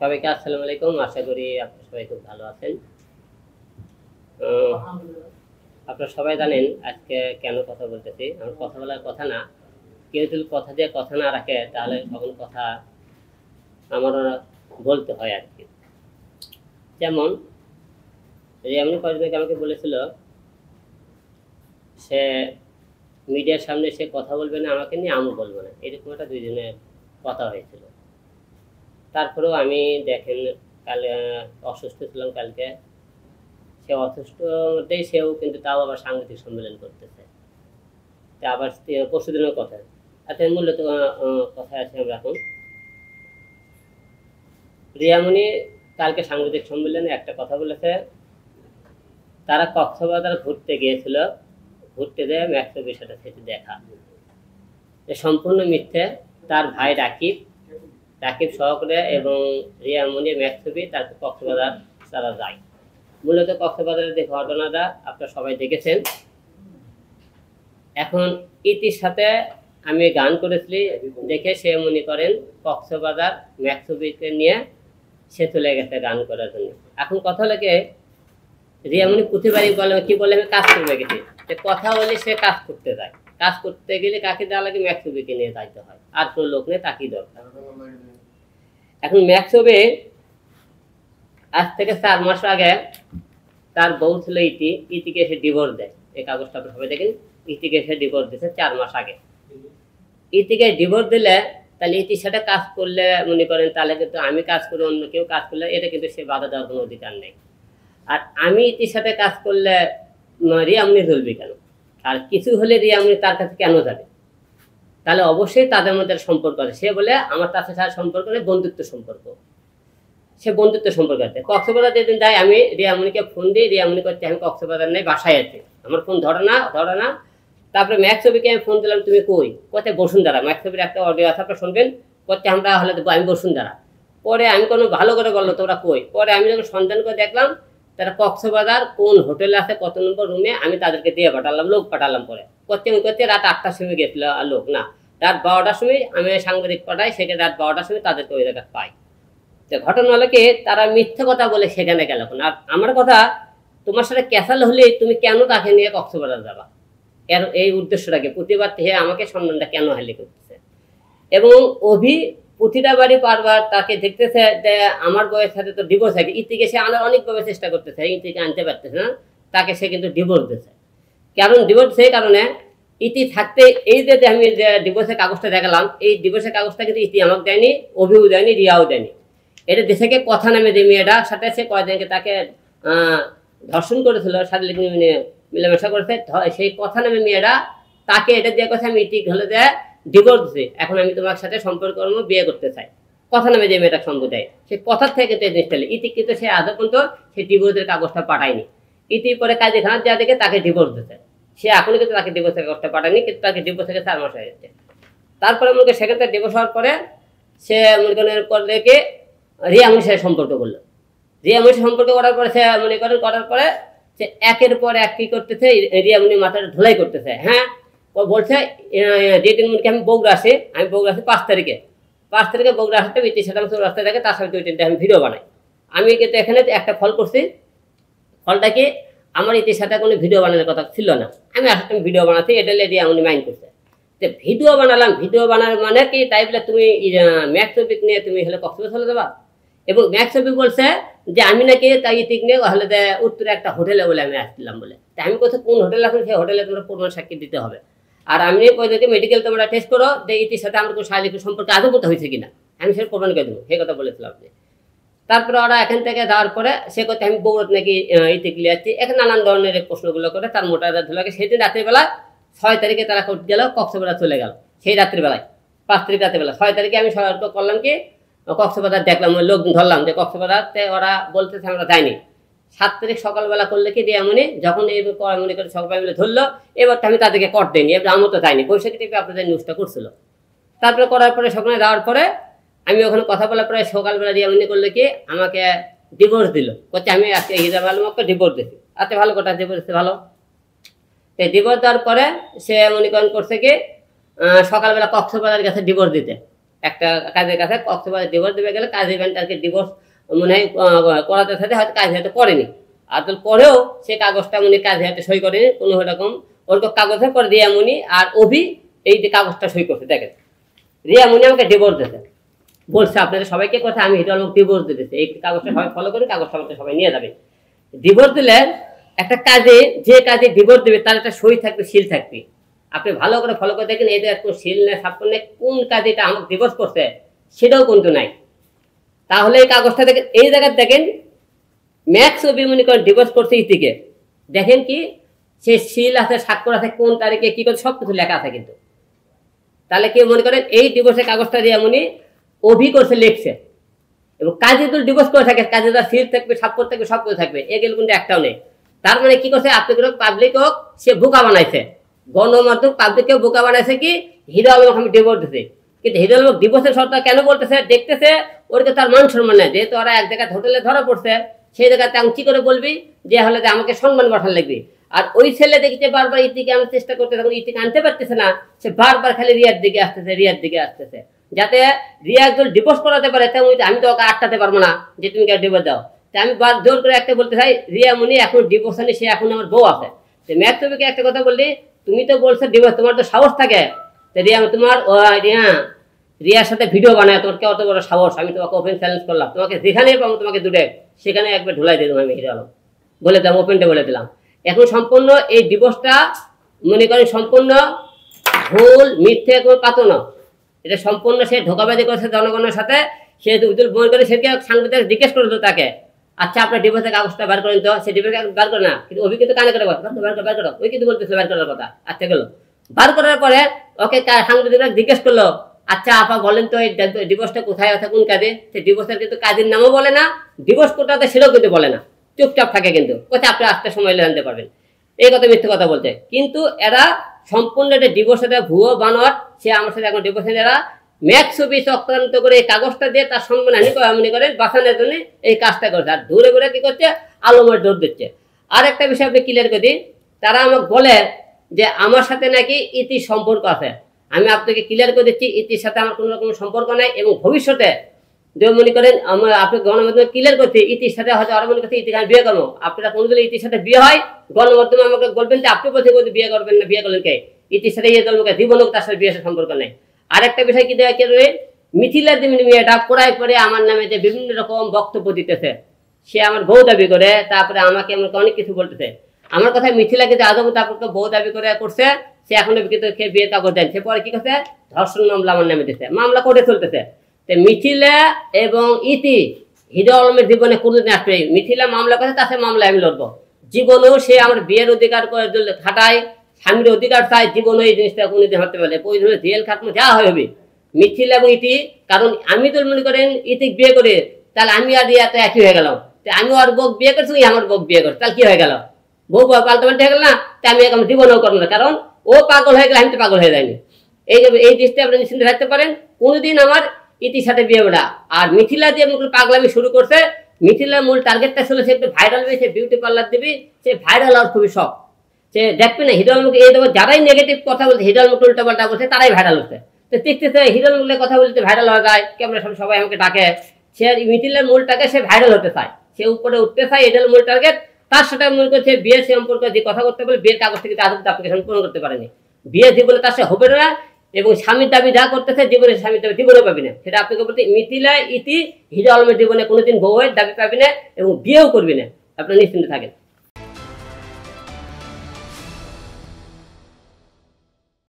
সবাইকে আসসালামু আলাইকুম। আশা করি আপনারা সবাই খুব ভালো আছেন। আপনারা সবাই জানেন আজকে কেন কথা বলতেছি। আমার কথা বলার কথা না, কেউ যদি কথা দিয়ে কথা না রাখে তাহলে তখন কথা আমারও বলতে হয় আর কি। যেমন এমনি কয়েকদিন আগে আমাকে বলেছিল সে মিডিয়ার সামনে সে কথা বলবে না আমাকে নিয়ে, আমিও বলবো না, এরকম একটা দুইজনের কথা হয়েছিল। তারপরেও আমি দেখেন কাল অসুস্থ ছিলাম কালকে, সে অসুস্থ মধ্যেই সেও কিন্তু তাও আবার সাংবাদিক সম্মেলন করতেছে। তা আবার পরশু দিনের কথা। আচ্ছা মূলত কথায় আছে আমরা এখন রিয়ামণি কালকে সাংবাদিক সম্মেলনে একটা কথা বলেছে, তারা কক্সবাজার ঘুরতে গিয়েছিল, ঘুরতে যেয়ে ম্যাক্সোবির সাথে সেটি দেখা সম্পূর্ণ মিথ্যে। তার ভাই রাকিব সহকারে এবং রিয়ামণি ম্যাক্সোবি তারপর কক্সবাজার তারা যায়। মূলত কক্সবাজারের যে ঘটনাটা আপনারা সবাই দেখেছেন। এখন ইতির সাথে আমি গান করেছি দেখে সে মনে করেন কক্সবাজার ম্যাক্সোবিকে নিয়ে সে চলে গেছে গান করার জন্য। এখন কথা লাগে রিয়ামণি প্রতিবারই বলে কি বলে আমি কাজ করবে গেছি, কথা বলে সে কাজ করতে যায়। কাজ করতে গেলে কাকে দেওয়া লাগে? ম্যাক্সোবিকে নিয়ে যাইতে হয়, আর কোনো লোক নেই, তাকেই দরকার। এখন ম্যাক্সোবি আজ থেকে 4 মাস আগে তার বউ ছিল ইতিকে সে ডিভোর্স দেয়। এই কাগজটা আপনারা সবাই দেখেন, ইতিকে সে ডিভোর্স দিয়েছে 4 মাস আগে। ইতিকে ডিভোর্স দিলে তাহলে ইতির সাথে কাজ করলে মনে করেন তাহলে কিন্তু আমি কাজ করে অন্য কেউ কাজ করলে এটা কিন্তু সে বাধা দেওয়ার কোনো অধিকার নেই। আর আমি ইতির সাথে কাজ করলে রিয়ামণি চলবে কেন? আর কিছু হলে রিয়ামণি তার কাছে কেন যাবে? তাহলে অবশ্যই তাদের মধ্যে সম্পর্ক আছে। সে বলে আমার তার সাথে সম্পর্ক নেই, বন্ধুত্ব সম্পর্ক। সে বন্ধুত্ব সম্পর্ক আছে। কক্সবাজার যেদিন যায় আমি রিয়ামণিকে ফোন দিই, রিয়ামণি করছে আমি কক্সবাজার নেই, বাসায় আছি, আমার ফোন ধরে না। তারপরে ম্যাক্সোবিকে আমি ফোন দিলাম, তুমি কই? কোথায়? বসুন্ধরা। ম্যাক্সোবির একটা অডিও আছে, আপনারা শুনবেন। করছে আমরা হলে দেবো, আমি বসুন্ধরা। পরে আমি কোনো ভালো করে বললো তোমরা কই? পরে আমি যখন সন্ধান করে দেখলাম তারা কক্সবাজার কোন হোটেলে আছে, কত নম্বর রুমে, আমি তাদেরকে দিয়ে পাঠালাম, লোক পাঠালাম। পরে করতে রাত 8টার সময় গেছিল লোক, না রাত 12টার সময় আমি সাংবাদিক পাঠাই, সেখানে রাত 12টার সময় তাদেরকে ওই জায়গায় পাই। ঘটনা হলো কি তারা মিথ্যে কথা বলে সেখানে গেল। আর আমার কথা, তোমার সাথে ক্যাসাল হলে তুমি কেন তাকে নিয়ে কক্সবাজার যাবা? এর এই উদ্দেশ্যটাকে প্রতিবার থেকে আমাকে সম্মানটা কেন হালি করতেছে। এবং প্রতিটা বাড়ি বারবার তাকে দেখতেছে যে আমার বউয়ের সাথে তো ডিভোর্স হয়, ইতিকে সে আনার অনেকভাবে চেষ্টা করতেছে, ইতিকে আনতে পারতেছে না, তাকে সে কিন্তু ডিভোর্স দিচ্ছে। কারণ ডিভোর্স সেই কারণে ইতি থাকতে এই যে আমি যে ডিভোর্সের কাগজটা দেখালাম, এই ডিভোর্সের কাগজটা কিন্তু ইতি আমাকে দেয়নি, অভিও দেয়নি, রিয়াও দেয়নি। এটা দেশে কথা নামে যে মেয়েটার সাথে সে কয়েকদিনকে তাকে ধর্ষণ করেছিল, শারীরিক মিলামেশা করেছে, সেই কথা নামে মেয়েরা তাকে এটা দিয়ে কথা আমি ইতি হলে যে ডিভোর্স দিচ্ছি, এখন আমি তোমার সাথে সম্পর্ক করবো, বিয়ে করতে চাই, কথা নামে যে মেয়েটা সঙ্গ দেয়, সেই কথার থেকে তো এই জিনিসটা ইতি কিন্তু সে আদৌ পর্যন্ত সেই ডিভোর্সের কাগজটা পাঠায়নি। ইতি পরে কাজে খানা দেওয়া দেখে তাকে ডিভোর্স দিচ্ছে, সে এখনো কিন্তু তাকে ডিভোর্সের কাগজটা পাঠায়নি, কিন্তু তাকে ডিভোর্স থেকে 4 মাস হয়ে যাচ্ছে। তারপরে মনে করি সেখান থেকে ডিভোর্স হওয়ার পরে সে মনে করেন রেখে রিয়ামণির সাথে সম্পর্ক করলো। রিয়ামণির সম্পর্ক করার পরে সে মনে করেন করার পরে সে একের পর এক কি করতেছে, রিয়ামণি মাথাটা ধুলাই করতেছে। হ্যাঁ, ও বলছে যেদিন মনে আমি বগুড়া আসি, আমি বগুড়া আসি 5 তারিখে বগুড়া আসতে ইতির সাথে আমি রাস্তায় থাকে, তার সাথে 2-3টা আমি ভিডিও বানাই। আমি কিন্তু এখানে একটা ফল করছি, ফলটা কি আমার ইতির সাথে কোনো ভিডিও বানানোর কথা ছিল না, আমি আসলে ভিডিও বানাচ্ছি, এটা রিয়ামণি মাইন্ড করছে। তো ভিডিও বানালাম, ভিডিও বানানোর মানে কি তাই বলে তুমি ম্যাক্সোবিক নিয়ে তুমি হলে কক্সবাজার চলে যাবা? এবং ম্যাক্সোবিক বলছে যে আমি নাকি তাই ইতিক নিয়ে হলে উত্তরে একটা হোটেলে বলে আমি আসছিলাম বলে। তাই আমি কোথাও কোন হোটেল এখন সেই হোটেলে তোমরা প্রমাণ সাক্ষী দিতে হবে। আর আমি কয়েকদিকে মেডিকেল তোমরা টেস্ট করো যে ইতির সাথে আমার কোনো শারীরিক সম্পর্ক আদৌ করতে হয়েছে কিনা, আমি সেটা প্রমাণ করে দেবো, সেই কথা বলেছিলাম আপনি। তারপরে ওরা এখান থেকে যাওয়ার পরে সে কথা আমি বগুড়াতে নাকি ইতিক নিয়ে যাচ্ছি, এখানে নানান ধরনের প্রশ্নগুলো করে তার মোটা ধুলাকে। সেদিন রাত্রিবেলা 6 তারিখে তারা গেল কক্সবাজার চলে গেল, সেই রাত্রিবেলায় 5 তারিখ রাত্রিবেলা। 6 তারিখে আমি সতর্ক করলাম কি কক্সবাজার দেখলাম, লোক ধরলাম যে কক্সবাজারতে ওরা বলতেছে আমরা যাইনি। 7 তারিখ সকালবেলা করলে কি রিয়ামণি যখন এই মনে করে সবাই মিলে ধরলো, এবার আমি তাদেরকে কর দিইনি, এবার আমি তো যাইনি, বৈশাখী টিপে আপনাদের নিউজটা করছিল। তারপরে করার পরে সকালে যাওয়ার পরে আমি ওখানে কথা বলার পরে সকালবেলা রিয়ামণি করলে কি আমাকে ডিভোর্স দিল, করছে আমি আজকে হিজাব আলমকে ডিভোর্স দিচ্ছি। আচ্ছা ভালো কথা, ডিভোর্স দিতে ভালো। ডিভোর্স দেওয়ার পরে সে মনে করেন করছে কি সকালবেলা কক্সবাজার গেছে ডিভোর্স দিতে, একটা কাজের কাছে কক্সবাজার ডিভোর্স দেবে গেলে কাজী ব্যান্ডারকে ডিভোর্স মনে হয় করাতে সাথে হয়তো কাজী হয়তো করেনি, আর পরেও সে কাগজটা উনি কাজী হাতে সই করেনি কোনো রকম ওরকম কাগজে করে রিয়ামণি আর অভি এই যে কাগজটা সই করছে। দেখেন রিয়ামণি আমাকে ডিভোর্স দিতে বলছে, আপনাদের সবাইকে কথা আমি হিরো আলমকে ডিভোর্স দিতেছি, এই কাগজটা সবাই ফলো করে কাগজটা আমাকে সবাই নিয়ে যাবে। ডিভোর্স দিলে একটা কাজে যে কাজে ডিভোর্স দেবে তার একটা সই থাকবে, সিল থাকবে। আপনি ভালো করে ফলো করে দেখেন এই যে কোনো সিল নেই সাপোর্ট নেই, কোন কাজে এটা আমাকে ডিভোর্স করছে সেটাও কিন্তু নাই। তাহলে এই কাগজটা দেখেন, এই জায়গায় দেখেন ম্যাক্স অভি মনে করেন ডিভোর্স করছে ইতিকে, দেখেন কি সে সিল আছে, স্বাক্ষর আছে, কোন তারিখে কি করে সব কিছু লেখা আছে কিন্তু। তাহলে কি মনে করেন এই ডিভোর্সের কাগজটা দিয়ে এমনি অভি করছে লিখছে, এবং কাজে যদি ডিভোর্স করে থাকে কাজে তার সিল থাকবে, স্বাক্ষর থাকবে, সব কিছু থাকবে, এগুলো কিন্তু একটাও নেই। তার মানে কি করছে আপনি পাবলিক হোক সে বোকা বানাইছে, গণমাধ্যম পাবলিককেও বোকা বানাইছে কি হিরো আলম আমি ডিভোর্স দিতে। কিন্তু হিরো আলম ডিভোর্সের শর্ত কেন বলতেছে, দেখতেছে ওরকে তার মান সম্মান নেই, যেহেতু ওরা এক জায়গায় হোটেলে ধরা পড়ছে সেই জায়গাতে আমি কি করে বলবি যে হলে যে আমাকে সম্মান বাঠান লাগবে। আর ওই ছেলে দেখছে বারবার ইতিকে আনার চেষ্টা করতে, তখন ইতিকে আনতে পারতেছে না, সে বারবার খালি রিয়ার দিকে আসতেছে, রিয়ার দিকে আসতেছে, যাতে রিয়া একজন ডিভোর্স করাতে পারে। তেমন আমি তো ওকে আটকাতে পারবো না যে তুমি ডিভোর্স দাও। তাই আমি জোর করে একটা বলতে চাই, রিয়া মনি এখন ডিভোর্স আনি, সে এখন আমার বউ আছে। ম্যাথ ছবিকে একটা কথা বললি, তুমি তো বলছো ডিভোর্স, তোমার তো সাহস থাকে, রিয়া তোমার রিয়ার সাথে ভিডিও বানায়, তোমার কে অত বড় সাহস, আমি তোমাকে ওপেন চ্যালেঞ্জ করলাম, তোমাকে যেখানে পাবো তোমাকে দূরে সেখানে একবার ঢুলাই দিলাম আমি হিরো আলম, বলে দিলাম ওপেনটা বলে দিলাম। এখন সম্পূর্ণ এই ডিভোর্সটা মনে করেন সম্পূর্ণ ভুল, মিথ্যে, কোনো পাতনা, এটা সম্পূর্ণ সে ধোকাবাজি করেছে জনগণের সাথে। সে মনে করে সেকে সাংবাদিক জিজ্ঞেস করলো তাকে, আচ্ছা আপনার ডিভোর্সের কাগজটা বার করেন তো, সে ডিভোর্স বার করে না, কিন্তু অভি কিন্তু কানে করে বার করো, ওই কিন্তু বলতেছে বার করার কথা। আচ্ছা গেল বার করার পরে ওকে সাংবাদিকরা জিজ্ঞেস করলো, আচ্ছা আপা বলেন তো এই ডিভোর্সটা কোথায় আছে, কোন কাজে? সে ডিভোর্সের কিন্তু কাজের নামও বলে না, ডিভোর্স কোটাতে সেটাও কিন্তু বলে না, চুপচাপ থাকে। কিন্তু কোথায় আপনি আসতে সময় জানতে পারবেন, এই কথা মিথ্যে কথা বলছে। কিন্তু এরা সম্পূর্ণ এটা ডিভোর্সের ভুয়ো বানোয়ার। সে আমার সাথে এখন ডিভোর্সের এরা ম্যাক্স অফিস চক্রান্ত করে এই কাগজটা দিয়ে তার সম্মান মনে করে বাঁচানোর জন্য এই কাজটা করছে, আর দূরে ঘুরে কি করছে আলমের দৌড় দিচ্ছে। আর একটা বিষয় আপনি ক্লিয়ার করে দিই, তারা আমাকে বলে যে আমার সাথে নাকি ইতির সম্পর্ক আছে। আমি আপনাকে ক্লিয়ার করে দিচ্ছি ইতির সাথে আমার কোনো রকম সম্পর্ক নাই, এবং ভবিষ্যতে যে মনে করেন আমরা আপনি গণমাধ্যমে ক্লিয়ার করছি ইতির সাথে হয়তো আরো মনে করছে ইতিকে আমি বিয়ে করবো, আপনারা কোনোদিন ইতির সাথে বিয়ে হয় গণমাধ্যমে আমাকে বলবেন যে আপনি বলতে বলতে বিয়ে করবেন না, বিয়ে করলেন কে? ইতির সাথে ইয়ে করবো জীবন তার সাথে বিয়ের সম্পর্ক নেই। আর একটা বিষয় কি দেওয়া মিথিলা দেবী মেয়েটা পড়ায় পরে আমার নামে যে বিভিন্ন রকম বক্তব্য দিতেছে, সে আমার বউ দাবি করে, তারপরে আমাকে অনেক কিছু বলতেছে। আমার কথা মিথিলা কিন্তু আদৌ আপনাকে বউ দাবি করে করছে, সে এখনো কিন্তু বিয়ের কাগজ দেন, সে পরে কি করছে ধর্ষণ মামলা আমার নামে দিচ্ছে, মামলা করে চলতেছে। মিথিলা এবং ইতি হিরো আলমের জীবনে কোনোদিন আসবে, মিথিলা মামলা করে তার সাথে মামলা আমি লড়বো, জীবনেও সে আমার বিয়ের অধিকার করে খাটায়, স্বামীর অধিকার চাই, জীবনে এই জিনিসটা কোনোদিন হতে পারে, প্রয়োজনে জেল খাটমো যা হবে মিথিলা এবং ইতি। কারণ আমি তো মনে করেন ইতি বিয়ে করে তাহলে আমি আর ইয়াতে একই হয়ে গেলাম, আমি আর বউ বিয়ে করছি, আমার বউ বিয়ে করছে, তাহলে কি হয়ে গেল, বউ পাল্টাপাল্টি হয়ে গেল না? তাই আমি এখন জীবনেও করবো না, কারণ ও পাগল হয়ে গেলে আমি তো পাগল হয়ে যাইনি। এই দৃষ্টি আপনি নিশ্চিন্তে থাকতে পারেন, কোনোদিন আমার ইতির সাথে বিয়ে বেড়া। আর মিথিলা দিয়ে পাগলামি শুরু করছে, মিথিলার মূল টার্গেটটা ছিল সে একটু ভাইরাল হবে, সে বিউটি পার্লার দিবি, সে ভাইরাল হওয়ার খুবই শখ। সে দেখবে না হিরো আলমকে এই দেবো, যারাই নেগেটিভ কথা বলছে হিরো আলমকে উল্টা পাল্টা বলছে তারাই ভাইরাল হচ্ছে। তো দেখতেছে হিরো আলমকে কথা বলতে ভাইরাল হওয়া যায়, ক্যামেরা সামনে সবাই আমাকে ডাকে, সে মিথিলার মূলটাকে সে ভাইরাল হতে চায়, সে উপরে উঠতে চায়, এটা মূল টার্গেট। তার সাথে মনে করছে বিয়ের সম্পর্কে যে কথা করতে বলে বিয়ের কাগজ থেকে আদৌ অ্যাপ্লিকেশন পূরণ করতে পারেনি, বিয়ে জীবনে তার সে হবে না, এবং স্বামীর দাবি যা করতেছে জীবনে স্বামীর দাবি জীবনে পাবি না। সেটা আপনাকে বলতে মিথিলা ইতি হিরো আলমের জীবনে কোনোদিন বউয়ের দাবি পাবি না এবং বিয়েও করবি না, আপনার নিশ্চিন্তে থাকেন।